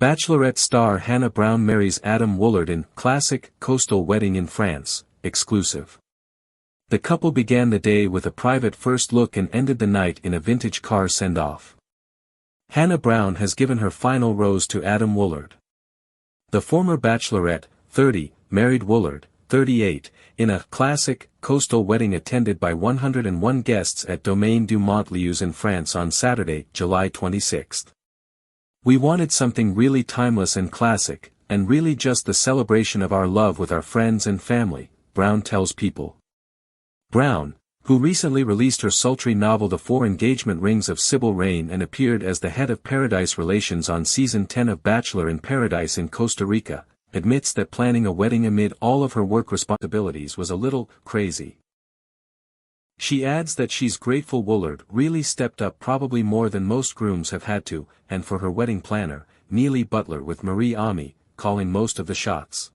Bachelorette star Hannah Brown marries Adam Woolard in classic coastal wedding in France, exclusive. The couple began the day with a private first look and ended the night in a vintage car send-off. Hannah Brown has given her final rose to Adam Woolard. The former Bachelorette, 30, married Woolard, 38, in a classic coastal wedding attended by 101 guests at Domaine du Mont Leuze in France on Saturday, July 26. We wanted something really timeless and classic, and really just the celebration of our love with our friends and family, Brown tells People. Brown, who recently released her sultry novel The 4 Engagement Rings of Sybil and appeared as the head of Paradise Relations on Season 10 of Bachelor in Paradise in Costa Rica, admits that planning a wedding amid all of her work responsibilities was a little crazy. She adds that she's grateful Woolard really stepped up probably more than most grooms have had to, and for her wedding planner, Neillie Butler with Mariée Ami, calling most of the shots.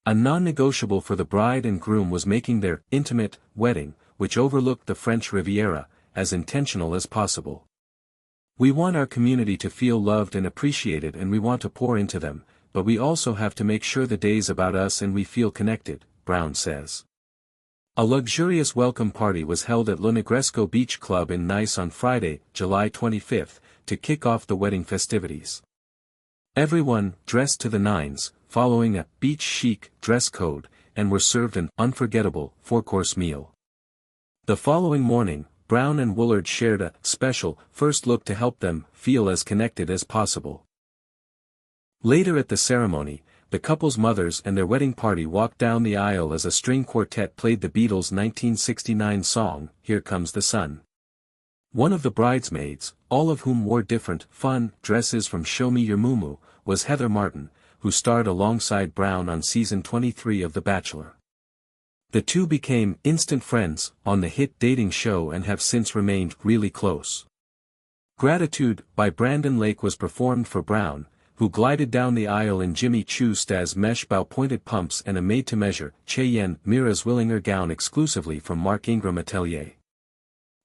A non-negotiable for the bride and groom was making their intimate wedding, which overlooked the French Riviera, as intentional as possible. We want our community to feel loved and appreciated, and we want to pour into them, but we also have to make sure the day's about us and we feel connected, Brown says. A luxurious welcome party was held at Le Negresco Beach Club in Nice on Friday, July 25, to kick off the wedding festivities. Everyone dressed to the nines, following a beach-chic dress code, and were served an unforgettable 4-course meal. The following morning, Brown and Woolard shared a special first look to help them feel as connected as possible. Later at the ceremony, the couple's mothers and their wedding party walked down the aisle as a string quartet played the Beatles' 1969 song, Here Comes the Sun. One of the bridesmaids, all of whom wore different, fun dresses from Show Me Your Muumuu, was Heather Martin, who starred alongside Brown on Season 23 of The Bachelor. The two became instant friends on the hit dating show and have since remained really close. Gratitude by Brandon Lake was performed for Brown, who glided down the aisle in Jimmy Choo Stas mesh bow-pointed pumps and a made-to-measure Cheyenne Mira Zwillinger gown exclusively from Mark Ingram Atelier.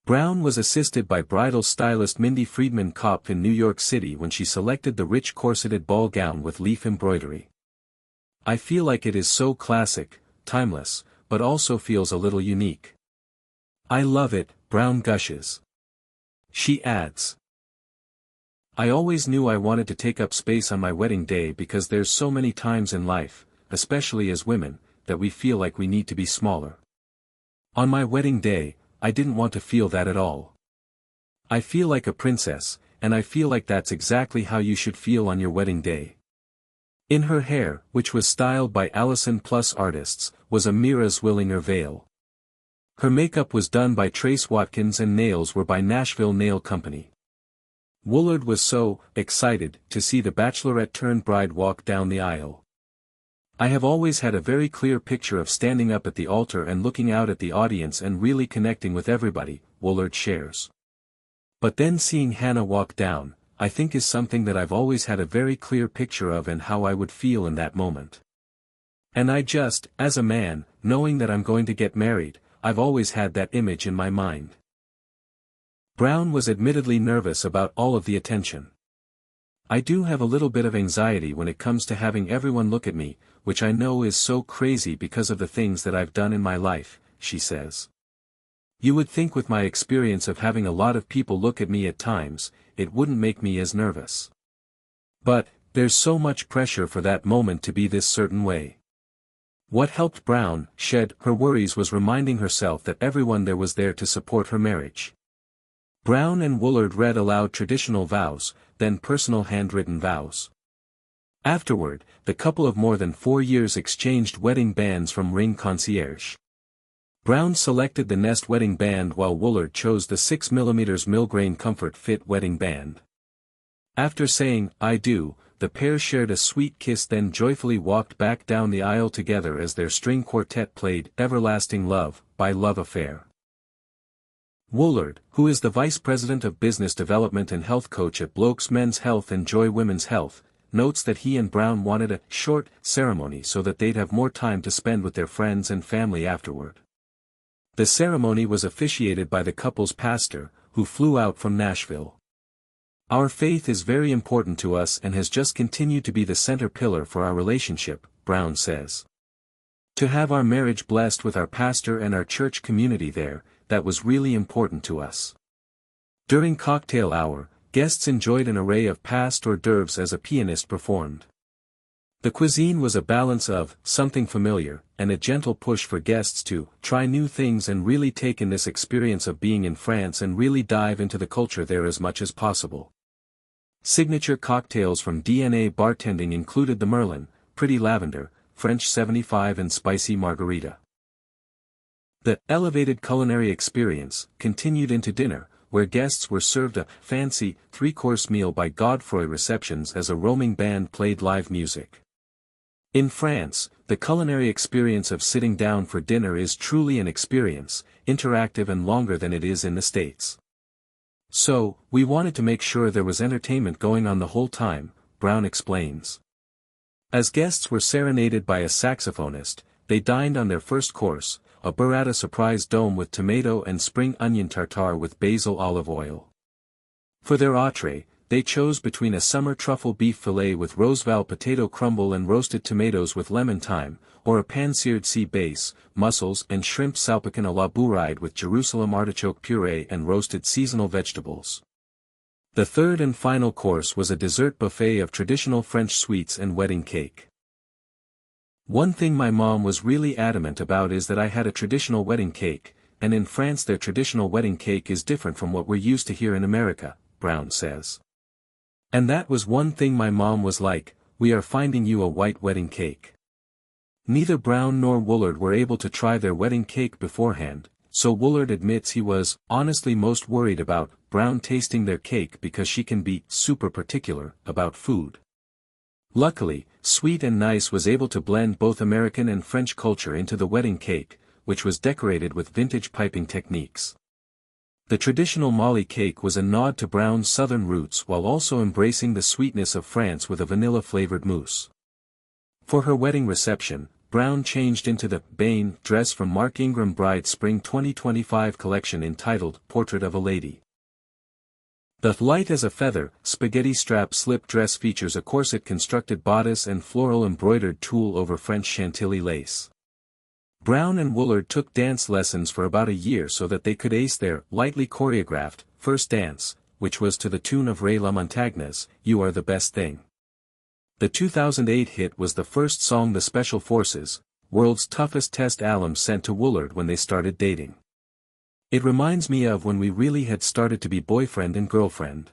Brown was assisted by bridal stylist Mindy Friedman Kopp in New York City when she selected the rich corseted ball gown with leaf embroidery. I feel like it is so classic, timeless, but also feels a little unique. I love it, Brown gushes. She adds, I always knew I wanted to take up space on my wedding day because there's so many times in life, especially as women, that we feel like we need to be smaller. On my wedding day, I didn't want to feel that at all. I feel like a princess, and I feel like that's exactly how you should feel on your wedding day. In her hair, which was styled by Allison Plus artists, was a Mira Zwillinger veil. Her makeup was done by Trace Watkins and nails were by Nashville Nail Company. Woolard was so excited to see the bachelorette-turned-bride walk down the aisle. I have always had a very clear picture of standing up at the altar and looking out at the audience and really connecting with everybody, Woolard shares. But then seeing Hannah walk down, I think is something that I've always had a very clear picture of and how I would feel in that moment. And I just, as a man, knowing that I'm going to get married, I've always had that image in my mind. Brown was admittedly nervous about all of the attention. I do have a little bit of anxiety when it comes to having everyone look at me, which I know is so crazy because of the things that I've done in my life, she says. You would think with my experience of having a lot of people look at me at times, it wouldn't make me as nervous. But, there's so much pressure for that moment to be this certain way. What helped Brown shed her worries was reminding herself that everyone there was there to support her marriage. Brown and Woolard read aloud traditional vows, then personal handwritten vows. Afterward, the couple of more than 4 years exchanged wedding bands from Ring Concierge. Brown selected the Nest wedding band while Woolard chose the 6mm Milgrain Comfort Fit wedding band. After saying, I do, the pair shared a sweet kiss then joyfully walked back down the aisle together as their string quartet played Everlasting Love by Love Affair. Woolard, who is the Vice President of Business Development and Health Coach at Blokes Men's Health and Joy Women's Health, notes that he and Brown wanted a short ceremony so that they'd have more time to spend with their friends and family afterward. The ceremony was officiated by the couple's pastor, who flew out from Nashville. Our faith is very important to us and has just continued to be the center pillar for our relationship, Brown says. To have our marriage blessed with our pastor and our church community there, that was really important to us. During cocktail hour, guests enjoyed an array of past hors d'oeuvres as a pianist performed. The cuisine was a balance of something familiar and a gentle push for guests to try new things and really take in this experience of being in France and really dive into the culture there as much as possible. Signature cocktails from DNA bartending included the Merlin, Pretty Lavender, French 75 and Spicy Margarita. The elevated culinary experience continued into dinner, where guests were served a fancy three-course meal by Godefroy Receptions as a roaming band played live music. In France, the culinary experience of sitting down for dinner is truly an experience, interactive and longer than it is in the States. So, we wanted to make sure there was entertainment going on the whole time, Brown explains. As guests were serenaded by a saxophonist, they dined on their first course, a burrata surprise dome with tomato and spring onion tartare with basil olive oil. For their entree, they chose between a summer truffle beef fillet with Roseval potato crumble and roasted tomatoes with lemon thyme, or a pan-seared sea bass, mussels and shrimp salpicon à la bourride with Jerusalem artichoke puree and roasted seasonal vegetables. The third and final course was a dessert buffet of traditional French sweets and wedding cake. One thing my mom was really adamant about is that I had a traditional wedding cake, and in France their traditional wedding cake is different from what we're used to here in America, Brown says. And that was one thing my mom was like, we are finding you a white wedding cake. Neither Brown nor Woolard were able to try their wedding cake beforehand, so Woolard admits he was honestly most worried about Brown tasting their cake because she can be super particular about food. Luckily, Sweet and Nice was able to blend both American and French culture into the wedding cake, which was decorated with vintage piping techniques. The traditional Molly cake was a nod to Brown's southern roots while also embracing the sweetness of France with a vanilla-flavored mousse. For her wedding reception, Brown changed into the Bain dress from Mark Ingram Bride's Spring 2025 collection entitled Portrait of a Lady. The light as a feather, spaghetti strap slip dress features a corset-constructed bodice and floral embroidered tulle over French Chantilly lace. Brown and Woolard took dance lessons for about a year so that they could ace their lightly choreographed first dance, which was to the tune of Ray LaMontagne's You Are the Best Thing. The 2008 hit was the first song the Special Forces, world's toughest test alum sent to Woolard when they started dating. It reminds me of when we really had started to be boyfriend and girlfriend.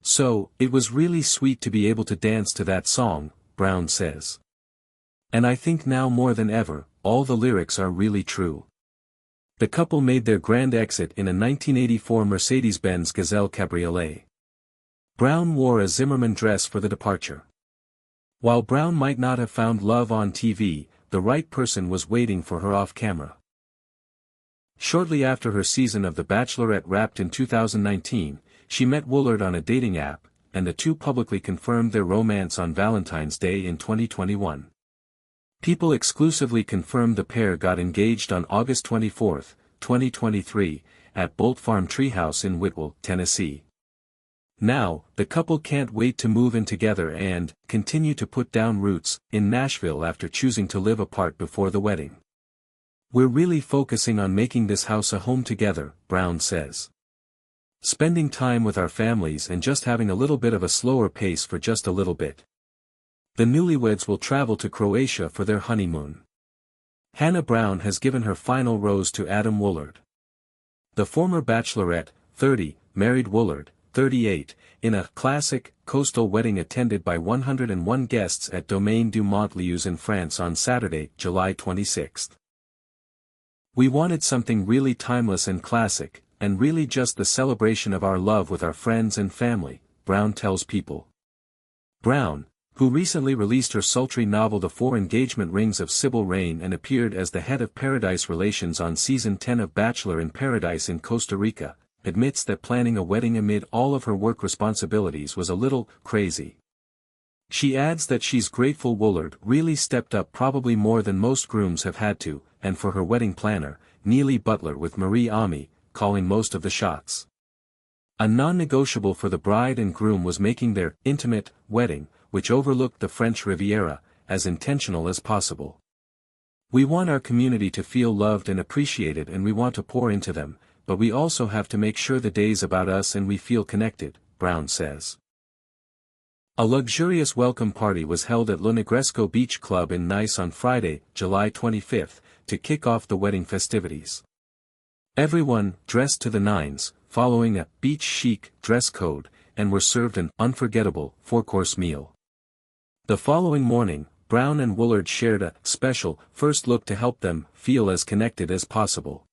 So, it was really sweet to be able to dance to that song, Brown says. And I think now more than ever, all the lyrics are really true. The couple made their grand exit in a 1984 Mercedes-Benz Gazelle Cabriolet. Brown wore a Zimmermann dress for the departure. While Brown might not have found love on TV, the right person was waiting for her off-camera. Shortly after her season of The Bachelorette wrapped in 2019, she met Woolard on a dating app, and the two publicly confirmed their romance on Valentine's Day in 2021. People exclusively confirmed the pair got engaged on August 24, 2023, at Bolt Farm Treehouse in Whitwell, Tennessee. Now, the couple can't wait to move in together and continue to put down roots in Nashville after choosing to live apart before the wedding. We're really focusing on making this house a home together, Brown says. Spending time with our families and just having a little bit of a slower pace for just a little bit. The newlyweds will travel to Croatia for their honeymoon. Hannah Brown has given her final rose to Adam Woolard. The former Bachelorette, 30, married Woolard, 38, in a classic, coastal wedding attended by 101 guests at Domaine du Mont Leuze in France on Saturday, July 26. We wanted something really timeless and classic, and really just the celebration of our love with our friends and family, Brown tells People. Brown, who recently released her sultry novel The Four Engagement Rings of Sybil and appeared as the head of Paradise Relations on Season 10 of Bachelor in Paradise in Costa Rica, admits that planning a wedding amid all of her work responsibilities was a little crazy. She adds that she's grateful Woolard really stepped up probably more than most grooms have had to, and for her wedding planner, Neillie Butler with Mariée Ami, calling most of the shots. A non-negotiable for the bride and groom was making their intimate wedding, which overlooked the French Riviera, as intentional as possible. We want our community to feel loved and appreciated, and we want to pour into them, but we also have to make sure the day's about us and we feel connected, Brown says. A luxurious welcome party was held at Le Negresco Beach Club in Nice on Friday, July 25, to kick off the wedding festivities. Everyone dressed to the nines, following a beach-chic dress code, and were served an unforgettable four-course meal. The following morning, Brown and Woolard shared a special first look to help them feel as connected as possible.